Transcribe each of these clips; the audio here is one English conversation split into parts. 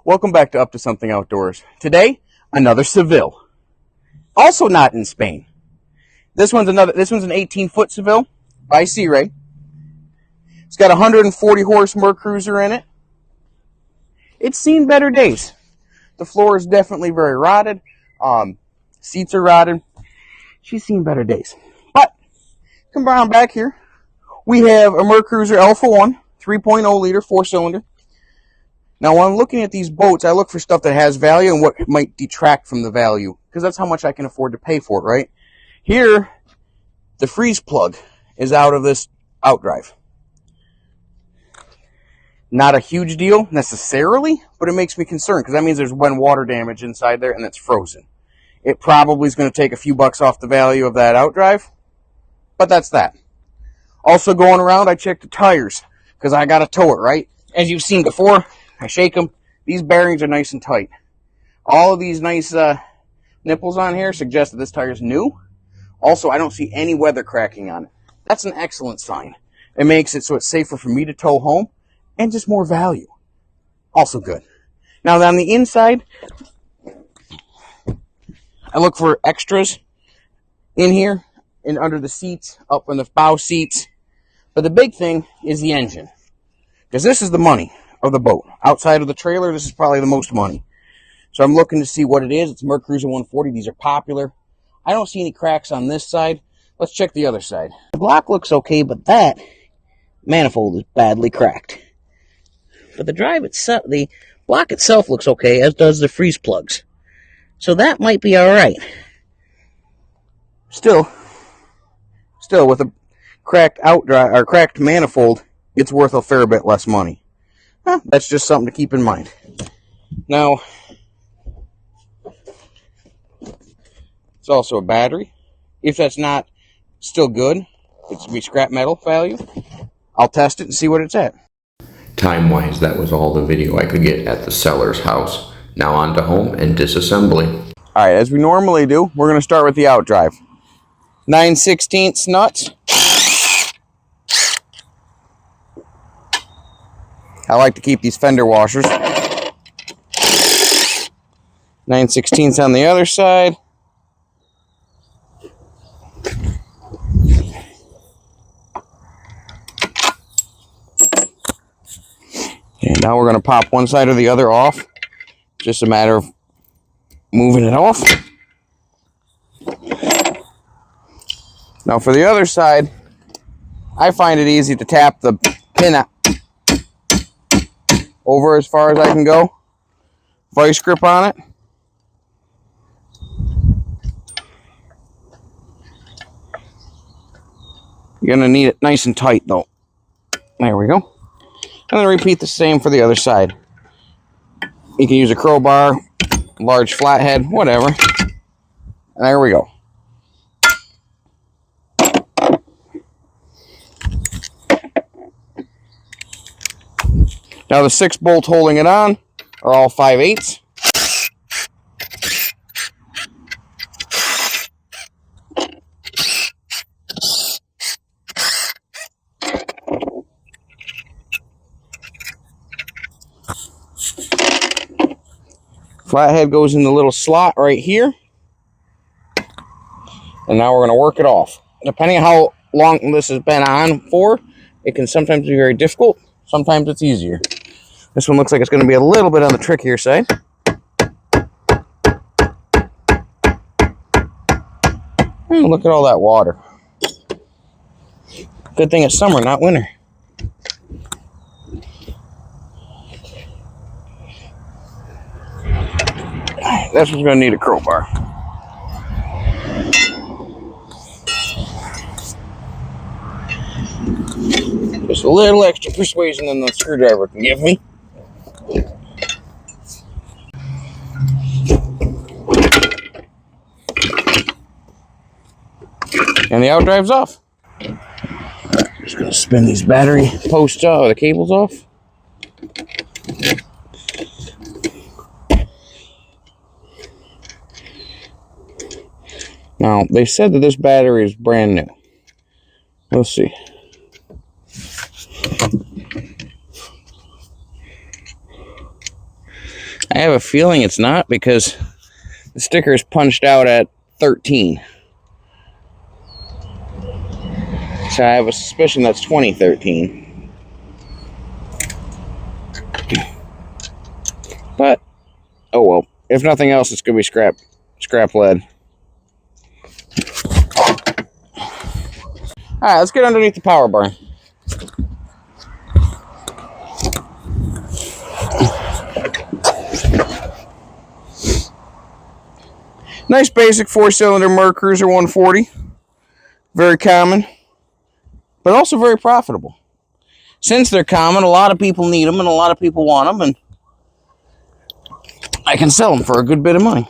Welcome back to Up to Something Outdoors. Today, another Seville. Also not in Spain. This one's an 18-foot Seville by SeaRay. It's got a 140 horse Mercruiser in it. It's seen better days. The floor is definitely very rotted. Seats are rotted. She's seen better days. But come around back here. We have a Mercruiser Alpha 1, 3.0 liter, 4-cylinder. Now, when I'm looking at these boats, I look for stuff that has value and what might detract from the value, because that's how much I can afford to pay for it, right? Here, the freeze plug is out of this outdrive. Not a huge deal, necessarily, but it makes me concerned, because that means there's been water damage inside there, and it's frozen. It probably is going to take a few bucks off the value of that outdrive, but that's that. Also going around, I checked the tires, because I got to tow it, right? As you've seen before, I shake them. These bearings are nice and tight. All of these nice nipples on here suggest that this tire is new. Also, I don't see any weather cracking on it. That's an excellent sign. It makes it so it's safer for me to tow home and just more value. Also good. Now, on the inside, I look for extras in here and under the seats, up in the bow seats. But the big thing is the engine, because this is the money of the boat. Outside of the trailer, this is probably the most money. So I'm looking to see what it is. It's Mercruiser 140. These are popular. I don't see any cracks on this side. Let's check the other side. The block looks okay, but that manifold is badly cracked. But the block itself looks okay, as does the freeze plugs. So that might be all right. Still with a cracked outdrive or cracked manifold, it's worth a fair bit less money. That's just something to keep in mind. Now, it's also a battery. If that's not still good, it's be scrap metal value. I'll test it and see what it's at. Time-wise, that was all the video I could get at the seller's house. Now on to home and disassembly. All right, as we normally do, we're going to start with the outdrive. 9/16 nuts. I like to keep these fender washers. 9/16 on the other side. And now we're going to pop one side or the other off. Just a matter of moving it off. Now for the other side, I find it easy to tap the pin out over as far as I can go. Vice grip on it. You're going to need it nice and tight though. There we go. And then repeat the same for the other side. You can use a crowbar, large flathead, whatever. And there we go. Now the 6 bolts holding it on are all 5/8. Flathead goes in the little slot right here. And now we're going to work it off. Depending on how long this has been on for, it can sometimes be very difficult. Sometimes it's easier. This one looks like it's going to be a little bit on the trickier side. And look at all that water. Good thing it's summer, not winter. This one's going to need a crowbar. Just a little extra persuasion than the screwdriver can give me. And the outdrive's off. Just going to spin these battery posts off, or the cables off. Now, they said that this battery is brand new. Let's see. I have a feeling it's not because the sticker is punched out at 13. So I have a suspicion that's 2013. But, oh well. If nothing else, it's going to be scrap lead. Alright, let's get underneath the power barn. Nice basic 4-cylinder Merc Cruiser 140. Very common, but also very profitable. Since they're common, a lot of people need them and a lot of people want them, and I can sell them for a good bit of money.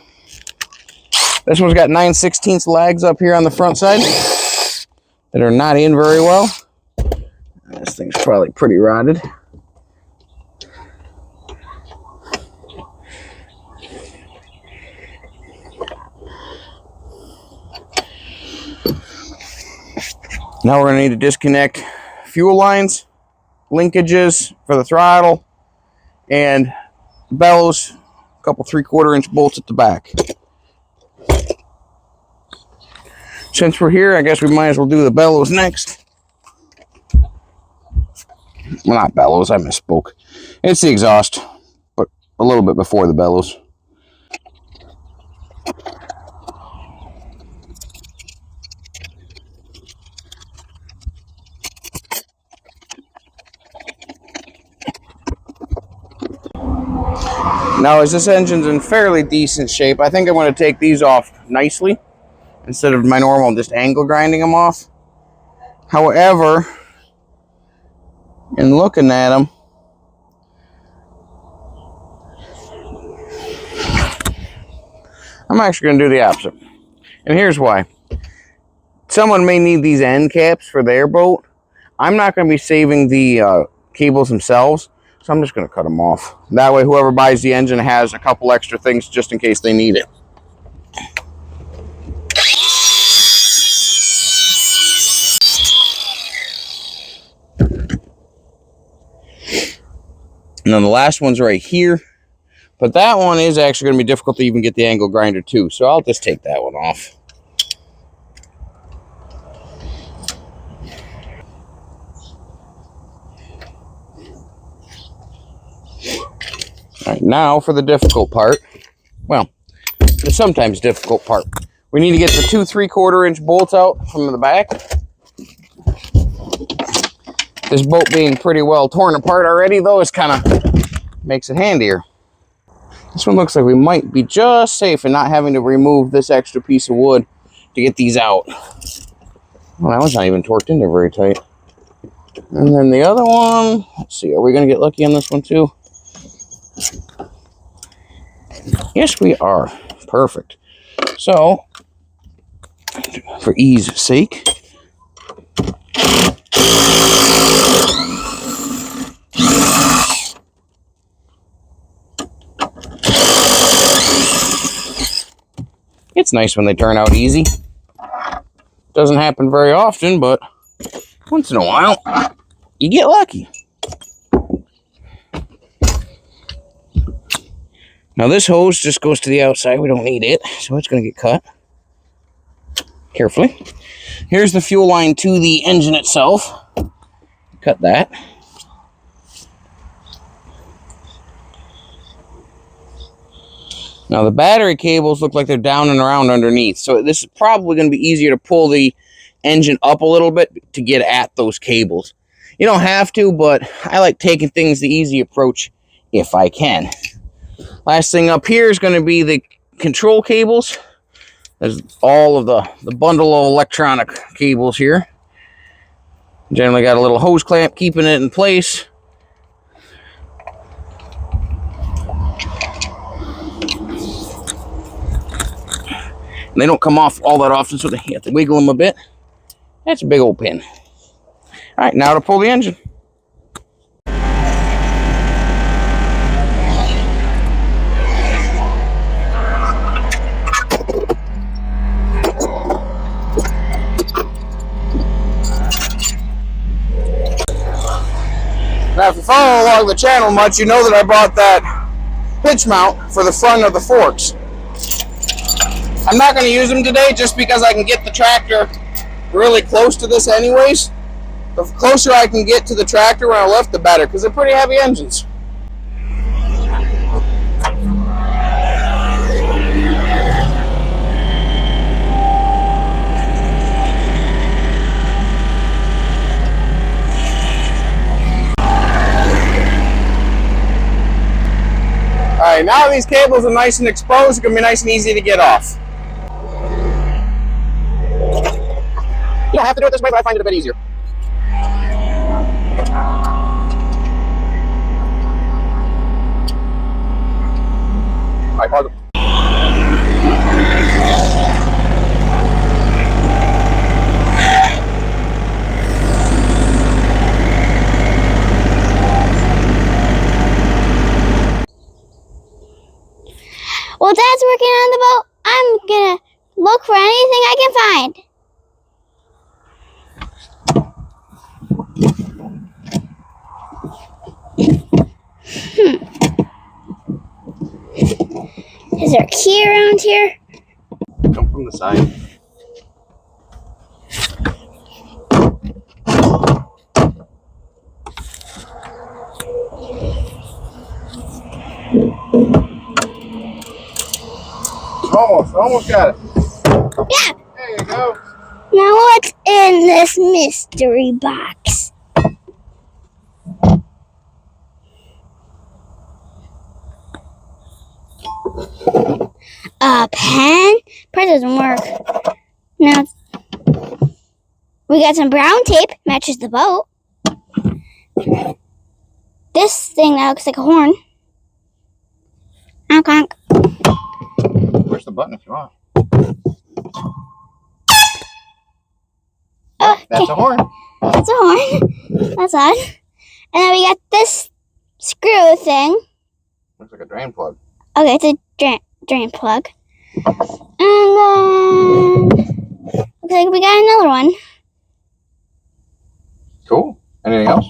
This one's got 9/16 lags up here on the front side that are not in very well. This thing's probably pretty rotted. Now we're going to need to disconnect fuel lines, linkages for the throttle, and bellows, a couple 3/4 inch bolts at the back. Since we're here, I guess we might as well do the bellows next. Well, not bellows, I misspoke. It's the exhaust, but a little bit before the bellows. Now, as this engine's in fairly decent shape, I think I'm going to take these off nicely instead of my normal just angle grinding them off. However, in looking at them, I'm actually going to do the opposite. And here's why. Someone may need these end caps for their boat. I'm not going to be saving the cables themselves. So I'm just going to cut them off. That way whoever buys the engine has a couple extra things just in case they need it. And then the last one's right here. But that one is actually going to be difficult to even get the angle grinder too. So I'll just take that one off. All right, now for the difficult part. Well, the sometimes difficult part. We need to get the 2 3/4 inch bolts out from the back. This boat being pretty well torn apart already, though, is kind of makes it handier. This one looks like we might be just safe in not having to remove this extra piece of wood to get these out. Well, that one's not even torqued in there very tight. And then the other one, let's see, are we going to get lucky on this one too? Yes, we are. Perfect. So, for ease sake, it's nice when they turn out easy. Doesn't happen very often, but once in a while, you get lucky. Now this hose just goes to the outside. We don't need it, so it's going to get cut carefully. Here's the fuel line to the engine itself. Cut that. Now the battery cables look like they're down and around underneath, so this is probably going to be easier to pull the engine up a little bit to get at those cables. You don't have to, but I like taking things the easy approach if I can. Last thing up here is going to be the control cables. There's all of the bundle of electronic cables here. Generally got a little hose clamp keeping it in place. And they don't come off all that often, so you have to wiggle them a bit. That's a big old pin. All right, now to pull the engine. Now, if you follow along the channel much, you know that I bought that hitch mount for the front of the forks. I'm not going to use them today just because I can get the tractor really close to this anyways. The closer I can get to the tractor when I lift, the better, because they're pretty heavy engines. Alright, now these cables are nice and exposed, it's going to be nice and easy to get off. You don't have to do it this way, but I find it a bit easier. Alright, pause it. While Dad's working on the boat, I'm gonna look for anything I can find. Is there a key around here? Come from the side. Almost got it. Yeah. There you go. Now what's in this mystery box? A pen? Pen doesn't work. Now we got some brown tape, matches the boat. This thing that looks like a horn. Honk honk. Push the button if you want. Okay. That's a horn. That's a horn. That's odd. And then we got this screw thing. Looks like a drain plug. Okay, it's a drain plug. And then looks like we got another one. Cool. Anything else?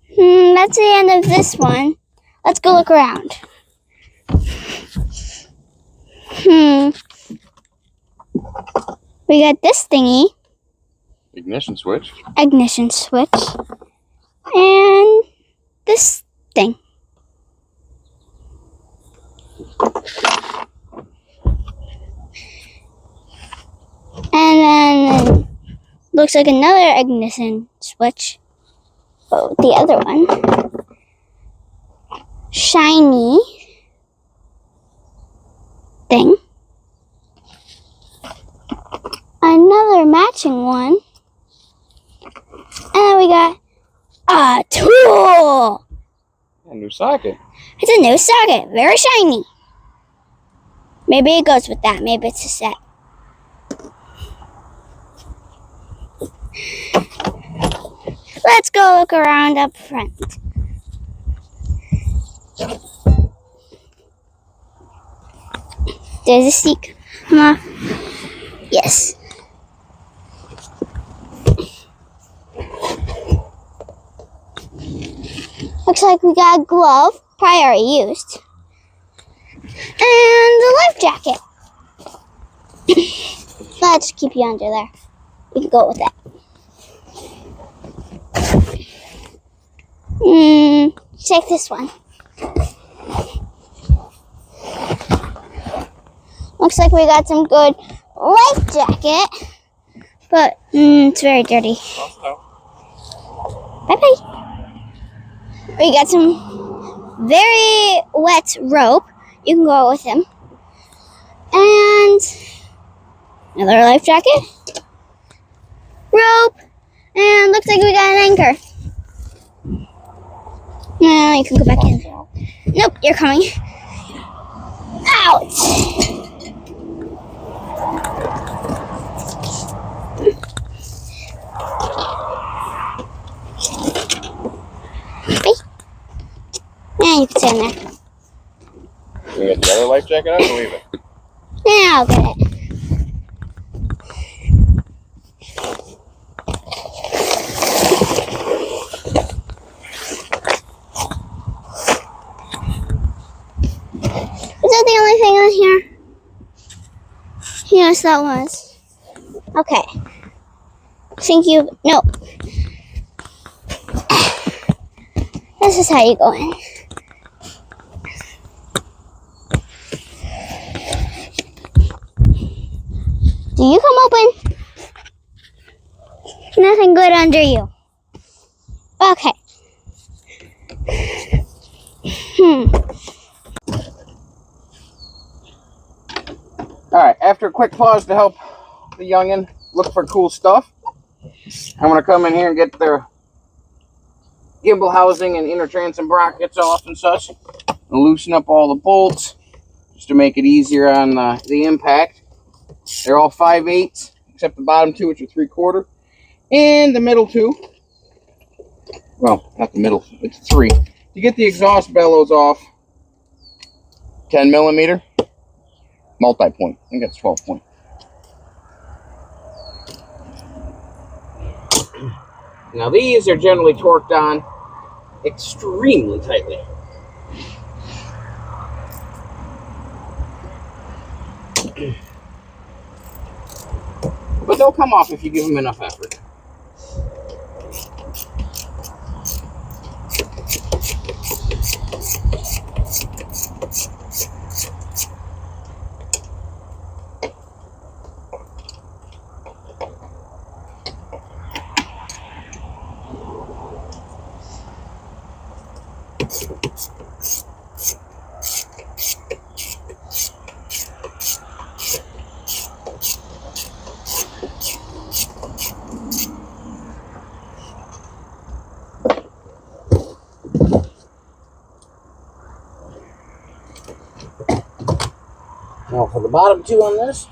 That's the end of this one. Let's go look around. We got this thingy. Ignition switch. Ignition switch. And this thing. And then looks like another ignition switch. Oh, the other one. Shiny thing. Another matching one. And then we got a tool. A new socket. It's a new socket. Very shiny. Maybe it goes with that. Maybe it's a set. Let's go look around up front. There's a seat. Come on. Yes. Looks like we got a glove, probably already used. And a life jacket. Let's keep you under there. We can go with that. Check this one. Looks like we got some good life jacket, but it's very dirty. Bye bye. We got some very wet rope. You can go with him. And another life jacket. Rope. And looks like we got an anchor. Now you can go back in. Nope, you're coming. Out. Yeah, you can sit in there. You get the other life jacket out or leave it? Yeah, I'll get it. was here? Yes, that was. Okay. Thank you. No. This is how you go in. Do you come open? Nothing good under you. Okay. Alright, after a quick pause to help the youngin' look for cool stuff, I'm going to come in here and get their gimbal housing and inner transom brackets off and such. And loosen up all the bolts just to make it easier on the impact. They're all 5/8, except the bottom two, which are 3/4. And the middle two, well, not the middle, it's 3. To get the exhaust bellows off, 10mm, multi-point. I think that's 12-point. Now these are generally torqued on extremely tightly. But they'll come off if you give them enough effort. Now for the bottom two on this,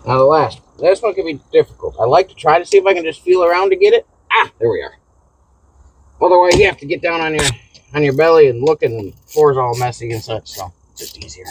now the last one. This one can be difficult. I like to try to see if I can just feel around to get it. Ah, there we are. Otherwise, you have to get down on your belly and look, and the floor's all messy and such. So just easier.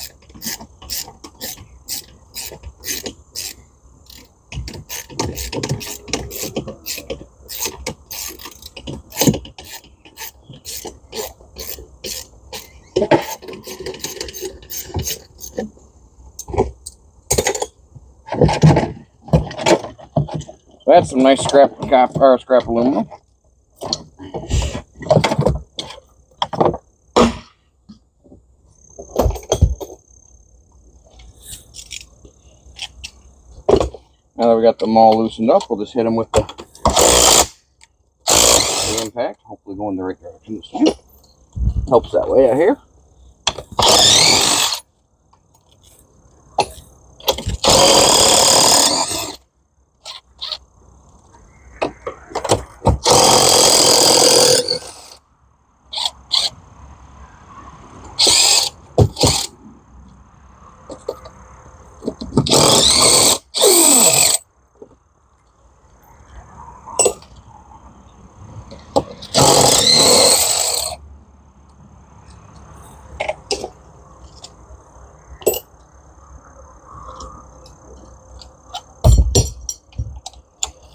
That's some nice scrap copper or scrap aluminum. Now that we got them all loosened up, we'll just hit them with the impact. Hopefully going the right direction this time. Helps that way out here.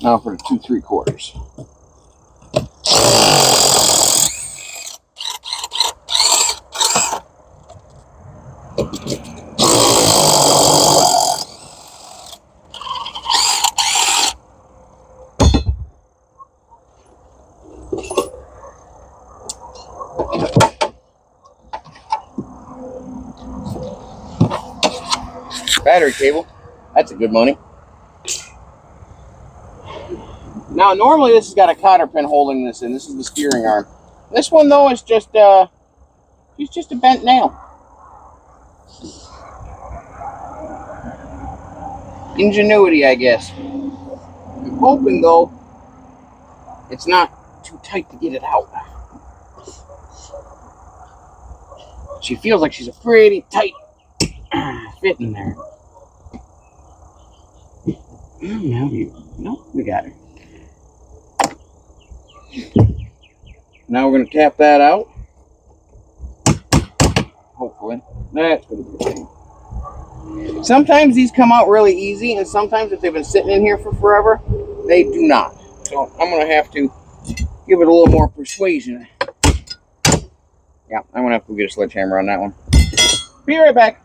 Now for the 2 3/4. Battery cable. That's a good money. Now, normally this has got a cotter pin holding this in. This is the steering arm. This one, though, is just it's just a bent nail. Ingenuity, I guess. I'm hoping, though, it's not too tight to get it out. She feels like she's a pretty tight fit in there. No, we got her. Now we're going to tap that out. Hopefully. That's going to be okay. Sometimes these come out really easy, and sometimes if they've been sitting in here for forever, they do not. So I'm going to have to give it a little more persuasion. Yeah, I'm going to have to get a sledgehammer on that one. Be right back.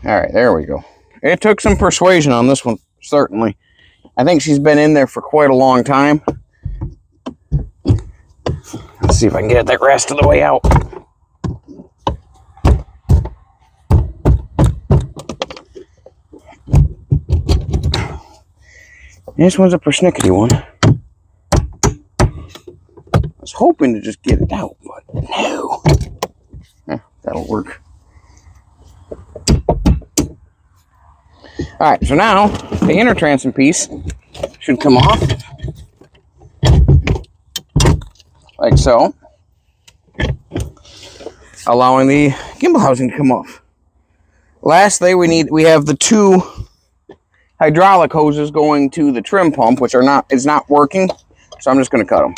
Alright, there we go. It took some persuasion on this one, certainly. I think she's been in there for quite a long time. Let's see if I can get that rest of the way out. This one's a persnickety one. I was hoping to just get it out, but no. That'll work. Alright, so now the inner transom piece should come off. Like so. Allowing the gimbal housing to come off. Lastly, we have the two hydraulic hoses going to the trim pump, which is not working. So I'm just going to cut them.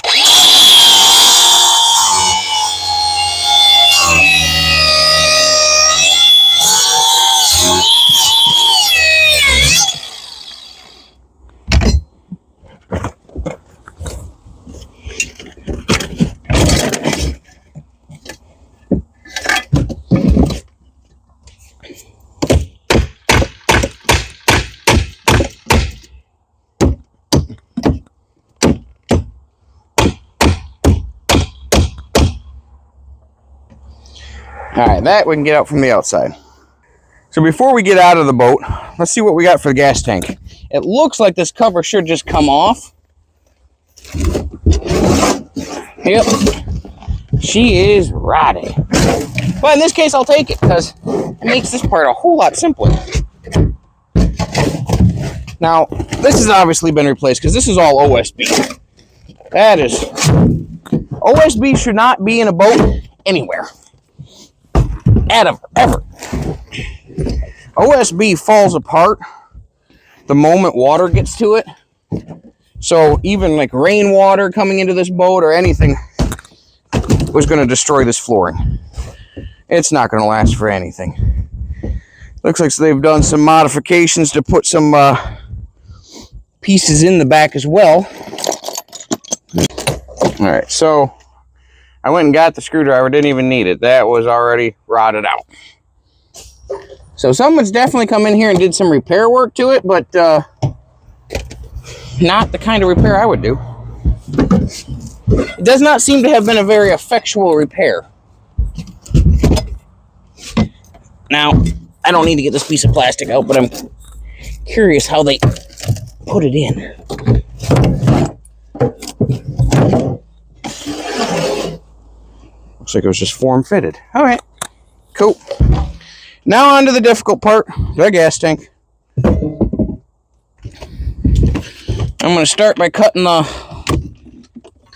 Alright, that we can get out from the outside. So before we get out of the boat, let's see what we got for the gas tank. It looks like this cover should just come off. Yep. She is rotted. But in this case, I'll take it because it makes this part a whole lot simpler. Now, this has obviously been replaced because this is all OSB. That is... OSB should not be in a boat anywhere. Ever. OSB falls apart the moment water gets to it. So even like rainwater coming into this boat or anything was going to destroy this flooring. It's not going to last for anything. Looks like they've done some modifications to put some pieces in the back as well. Alright, so I went and got the screwdriver, didn't even need it. That was already rotted out. So someone's definitely come in here and did some repair work to it, but not the kind of repair I would do. It does not seem to have been a very effectual repair. Now, I don't need to get this piece of plastic out, but I'm curious how they put it in. Looks like it was just form-fitted. Alright, cool. Now on to the difficult part, the gas tank. I'm going to start by cutting the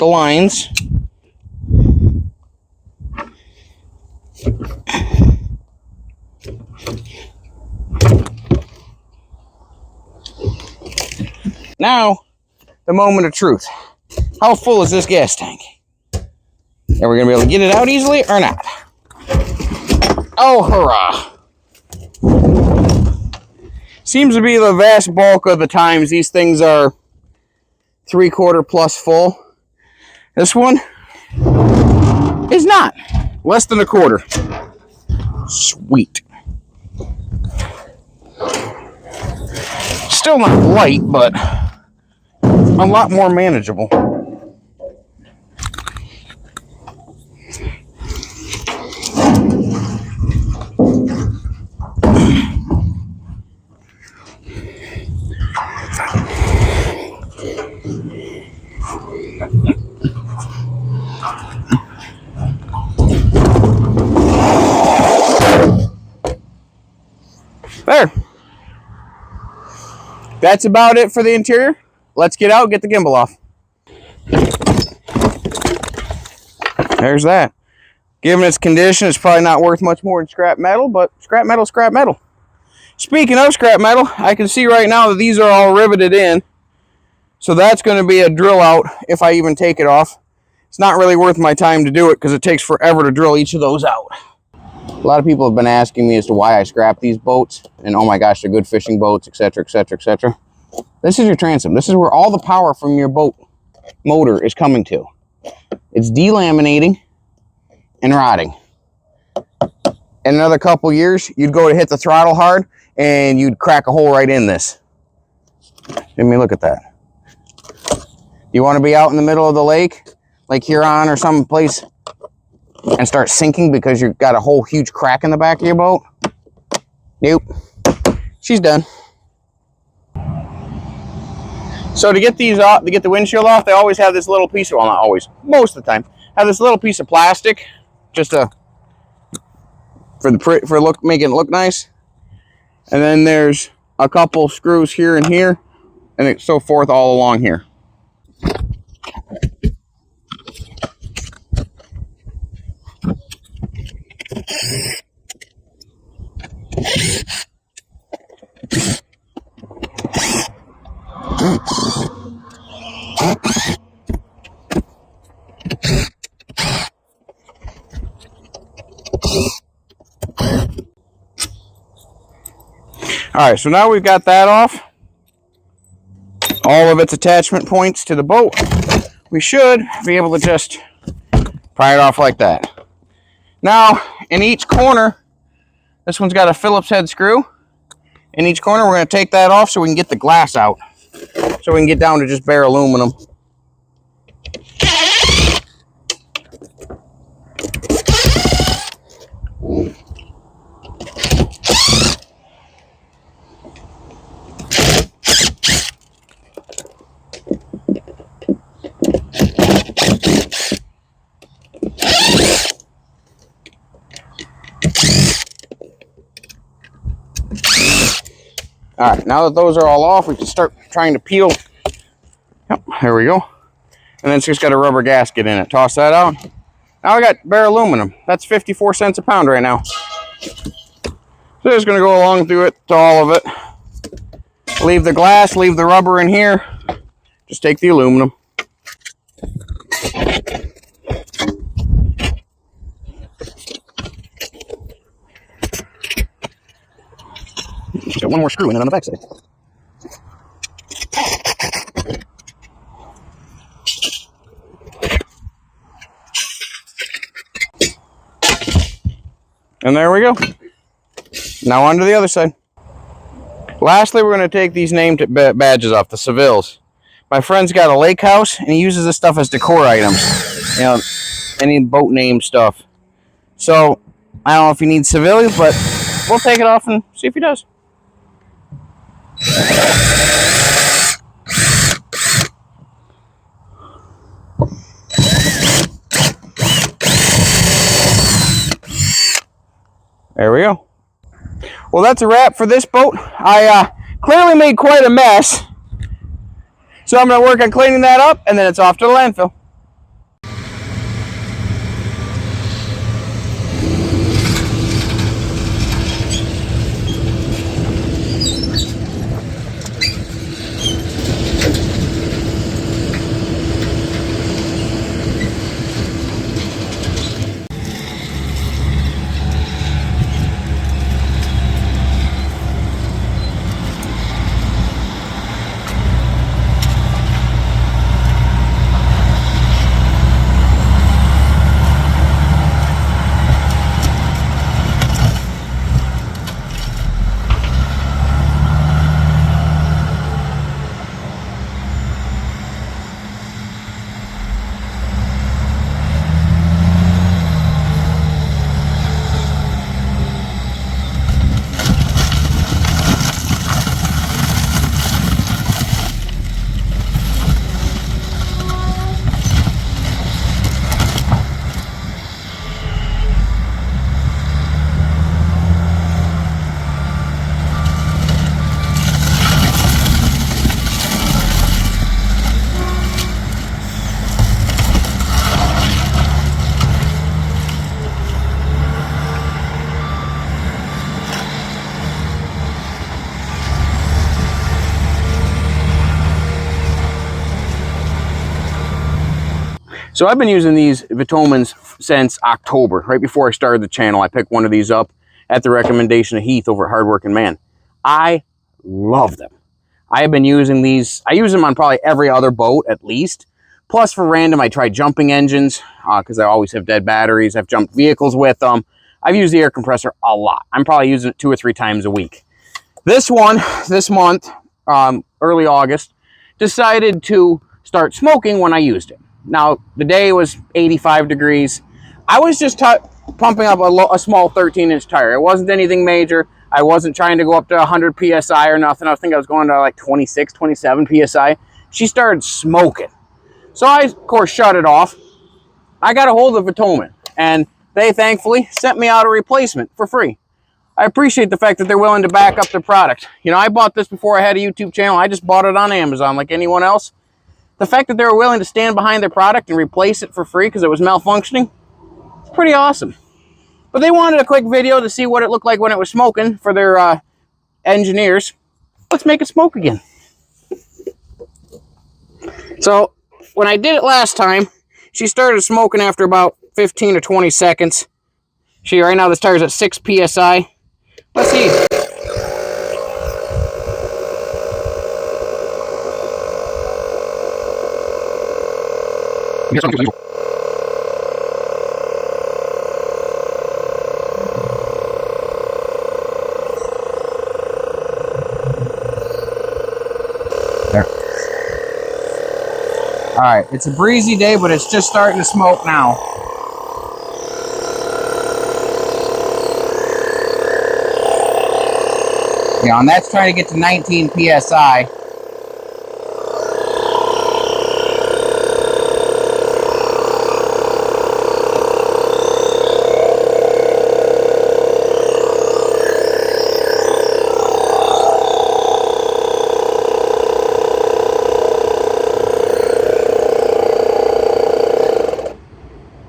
lines. Now, the moment of truth. How full is this gas tank? Are we going to be able to get it out easily or not? Oh, hurrah. Seems to be the vast bulk of the times these things are 3/4 plus full. This one is not. Less than 1/4. Sweet. Still not light, but a lot more manageable. There. That's about it for the interior. Let's get out and get the gimbal off. There's that. Given its condition, it's probably not worth much more than scrap metal, but scrap metal, scrap metal. Speaking of scrap metal, I can see right now that these are all riveted in. So that's going to be a drill out if I even take it off. It's not really worth my time to do it because it takes forever to drill each of those out. A lot of people have been asking me as to why I scrap these boats. And oh my gosh, they're good fishing boats, etc., etc., etc. This is your transom. This is where all the power from your boat motor is coming to. It's delaminating and rotting. In another couple years, you'd go to hit the throttle hard and you'd crack a hole right in this. Let me look at that. You want to be out in the middle of the lake, like Huron or some place, and start sinking because you've got a whole huge crack in the back of your boat? Nope. She's done. So to get these off, to get the windshield off, they always have this little piece of, well, not always, most of the time, have this little piece of plastic, just to, making it look nice. And then there's a couple screws here and here, and so forth all along here. All right, so now we've got that off, all of its attachment points to the boat. We should be able to just pry it off like that. Now, in each corner, this one's got a Phillips head screw. In each corner, we're going to take that off so we can get the glass out, so we can get down to just bare aluminum. All right, now that those are all off, we can start trying to peel. Yep, there we go. And then it's just got a rubber gasket in it. Toss that out. Now I got bare aluminum. That's 54 cents a pound right now. So just going to go along through it to all of it. Leave the glass, leave the rubber in here. Just take the aluminum. Got one more screw in it on the back side. And there we go. Now on to the other side. Lastly, we're going to take these name badges off, the Sevilles. My friend's got a lake house, and he uses this stuff as decor items. You know, any boat name stuff. So, I don't know if he needs Seville, but we'll take it off and see if he does. There we go. Well, that's a wrap for this boat. I clearly made quite a mess. So I'm going to work on cleaning that up, and then it's off to the landfill. So I've been using these Vtomans since October, right before I started the channel. I picked one of these up at the recommendation of Heath over at Hardworking Man. I love them. I have been using these. I use them on probably every other boat at least. Plus for random, I try jumping engines because I always have dead batteries. I've jumped vehicles with them. I've used the air compressor a lot. I'm probably using it 2 or 3 times a week. This one, this month, early August, decided to start smoking when I used it. Now, the day was 85 degrees. I was just pumping up a small 13-inch tire. It wasn't anything major. I wasn't trying to go up to 100 PSI or nothing. I think I was going to like 26, 27 PSI. She started smoking. So I, of course, shut it off. I got a hold of Vtoman, and they thankfully sent me out a replacement for free. I appreciate the fact that they're willing to back up their product. You know, I bought this before I had a YouTube channel. I just bought it on Amazon like anyone else. The fact that they were willing to stand behind their product and replace it for free because it was malfunctioning, it's pretty awesome. But they wanted a quick video to see what it looked like when it was smoking for their engineers. Let's make it smoke again. So when I did it last time, she started smoking after about 15 or 20 seconds. Right now this tire's at 6 PSI. Let's see. There. All right, it's a breezy day, but it's just starting to smoke now. Yeah, and that's trying to get to 19 PSI.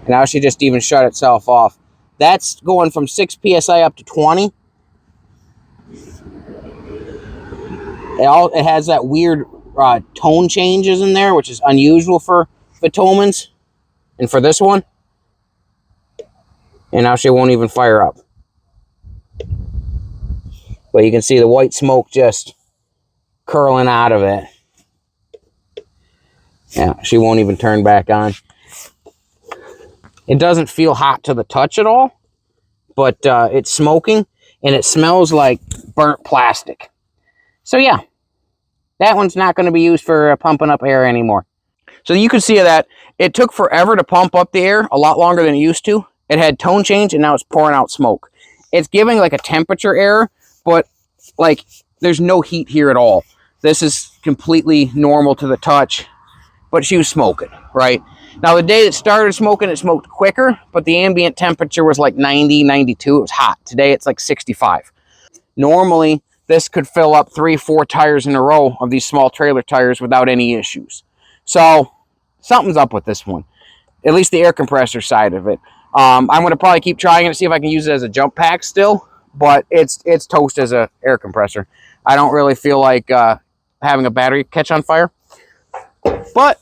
Now she just even shut itself off. That's going from 6 PSI up to 20. It has that weird tone changes in there, which is unusual for Vtomans and for this one. And now she won't even fire up. But you can see the white smoke just curling out of it. Yeah, she won't even turn back on. It doesn't feel hot to the touch at all, but it's smoking, and it smells like burnt plastic. So yeah, that one's not going to be used for pumping up air anymore. So you can see that it took forever to pump up the air, a lot longer than it used to. It had tone change, and now it's pouring out smoke. It's giving like a temperature error, but like there's no heat here at all. This is completely normal to the touch, but she was smoking, right? Now, the day it started smoking, it smoked quicker, but the ambient temperature was like 90, 92. It was hot. Today, it's like 65. Normally, this could fill up 3, 4 tires in a row of these small trailer tires without any issues. So, something's up with this one, at least the air compressor side of it. I'm going to probably keep trying it to see if I can use it as a jump pack still, but it's toast as an air compressor. I don't really feel like having a battery catch on fire. But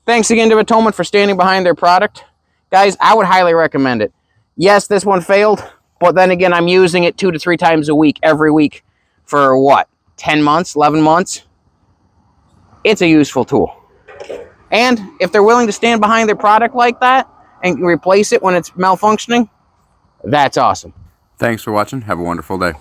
thanks again to Vtoman for standing behind their product. Guys, I would highly recommend it. Yes, this one failed, but then again, I'm using it 2 to 3 times a week, every week, for what, 10 months, 11 months? It's a useful tool. And if they're willing to stand behind their product like that and replace it when it's malfunctioning, that's awesome. Thanks for watching. Have a wonderful day.